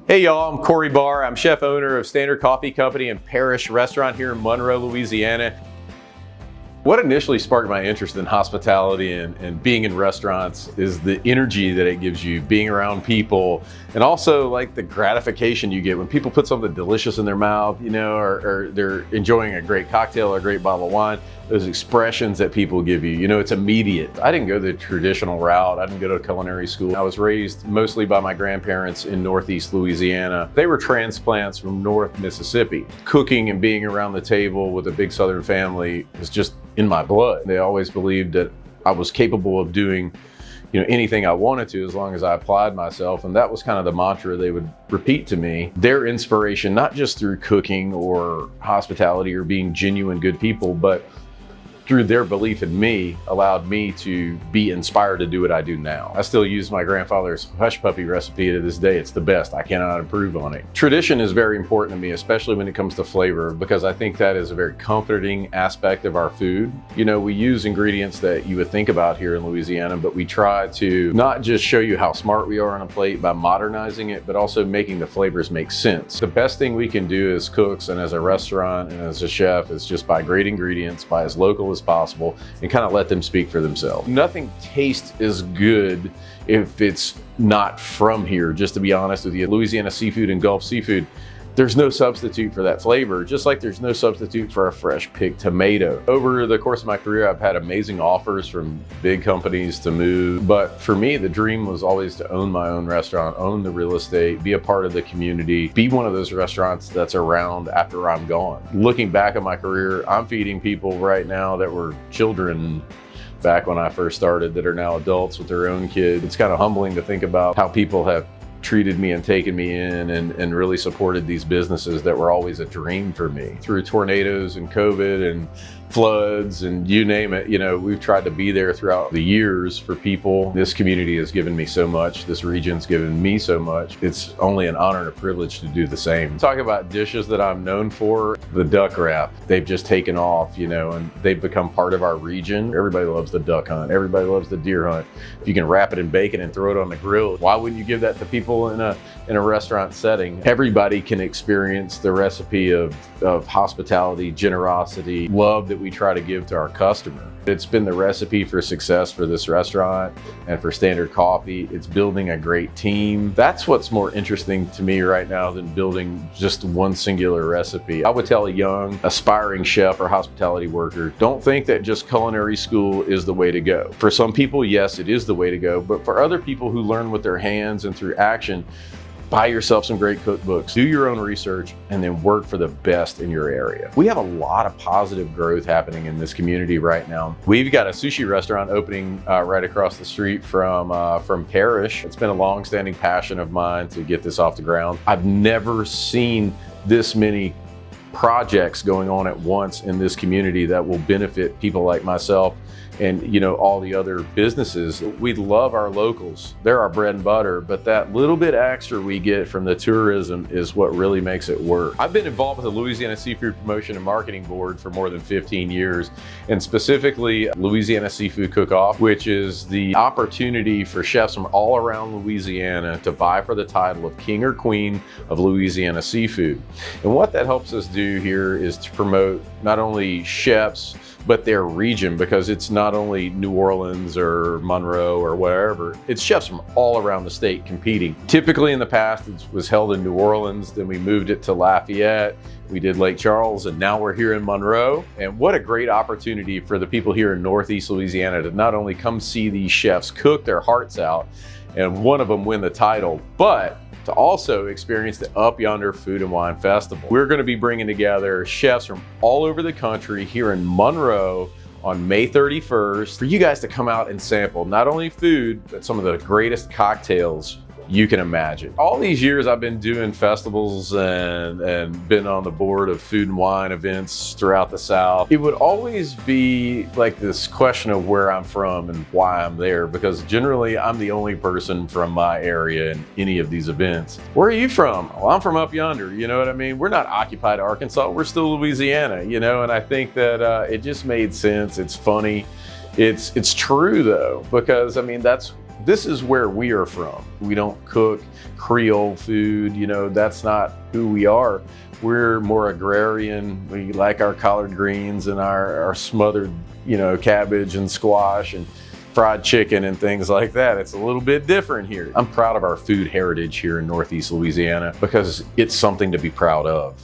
Hey y'all, I'm Cory Bahr. I'm chef owner of Standard Coffee Company and Parish restaurant here in Monroe, Louisiana. What initially sparked my interest in hospitality and being in restaurants is the energy that it gives you, being around people, and also like the gratification you get when people put something delicious in their mouth, you know, or they're enjoying a great cocktail or a great bottle of wine. Those expressions that people give you, you know, it's immediate. I didn't go the traditional route. I didn't go to culinary school. I was raised mostly by my grandparents in Northeast Louisiana. They were transplants from North Mississippi. Cooking and being around the table with a big Southern family is just in my blood. They always believed that I was capable of doing, you know, anything I wanted to as long as I applied myself. And that was kind of the mantra they would repeat to me. Their inspiration, not just through cooking or hospitality or being genuine good people, but through their belief in me, allowed me to be inspired to do what I do now. I still use my grandfather's hush puppy recipe to this day. It's the best. I cannot improve on it. Tradition is very important to me, especially when it comes to flavor, because I think that is a very comforting aspect of our food. You know, we use ingredients that you would think about here in Louisiana, but we try to not just show you how smart we are on a plate by modernizing it, but also making the flavors make sense. The best thing we can do as cooks and as a restaurant and as a chef is just buy great ingredients, buy as local as possible, and kind of let them speak for themselves. Nothing tastes as good if it's not from here, just to be honest with you. Louisiana seafood and Gulf seafood, there's no substitute for that flavor, just like there's no substitute for a fresh picked tomato. Over the course of my career, I've had amazing offers from big companies to move, but for me, the dream was always to own my own restaurant, own the real estate, be a part of the community, be one of those restaurants that's around after I'm gone. Looking back at my career, I'm feeding people right now that were children back when I first started that are now adults with their own kids. It's kind of humbling to think about how people have treated me and taken me in and really supported these businesses that were always a dream for me. Through tornadoes and COVID and floods and you name it, you know, we've tried to be there throughout the years for people. This community has given me so much. This region's given me so much. It's only an honor and a privilege to do the same. Talk about dishes that I'm known for, the duck wrap. They've just taken off, you know, and they've become part of our region. Everybody loves the duck hunt. Everybody loves the deer hunt. If you can wrap it in bacon and throw it on the grill, why wouldn't you give that to people in a restaurant setting? Everybody can experience the recipe of hospitality, generosity, love that we try to give to our customer. It's been the recipe for success for this restaurant and for Standard Coffee. It's building a great team. That's what's more interesting to me right now than building just one singular recipe. I would tell a young, aspiring chef or hospitality worker, don't think that just culinary school is the way to go. For some people, yes, it is the way to go, but for other people who learn with their hands and through action, buy yourself some great cookbooks, do your own research, and then work for the best in your area. We have a lot of positive growth happening in this community right now. We've got a sushi restaurant opening right across the street from Parish. It's been a long-standing passion of mine to get this off the ground. I've never seen this many projects going on at once in this community that will benefit people like myself and, you know, all the other businesses. We love our locals. They're our bread and butter, but that little bit extra we get from the tourism is what really makes it work. I've been involved with the Louisiana Seafood Promotion and Marketing Board for more than 15 years, and specifically Louisiana Seafood Cook-Off, which is the opportunity for chefs from all around Louisiana to vie for the title of King or Queen of Louisiana Seafood. And what that helps us do here is to promote not only chefs, but their region, because it's not only New Orleans or Monroe or wherever, it's chefs from all around the state competing. Typically in the past, it was held in New Orleans, then we moved it to Lafayette, we did Lake Charles, and now we're here in Monroe. And what a great opportunity for the people here in Northeast Louisiana to not only come see these chefs cook their hearts out, and one of them win the title, but to also experience the Up Yonder Food and Wine Festival. We're going to be bringing together chefs from all over the country here in Monroe on May 31st for you guys to come out and sample not only food, but some of the greatest cocktails you can imagine. All these years I've been doing festivals and been on the board of food and wine events throughout the South. It would always be like this question of where I'm from and why I'm there, because generally I'm the only person from my area in any of these events. Where are you from? Well, I'm from up yonder, you know what I mean? We're not occupied Arkansas, we're still Louisiana, you know, and I think that it just made sense. It's funny. It's true though, because I mean, that's This is where we are from. We don't cook Creole food, that's not who we are. We're more agrarian. We like our collard greens and our smothered, cabbage and squash and fried chicken and things like that. It's a little bit different here. I'm proud of our food heritage here in Northeast Louisiana because it's something to be proud of.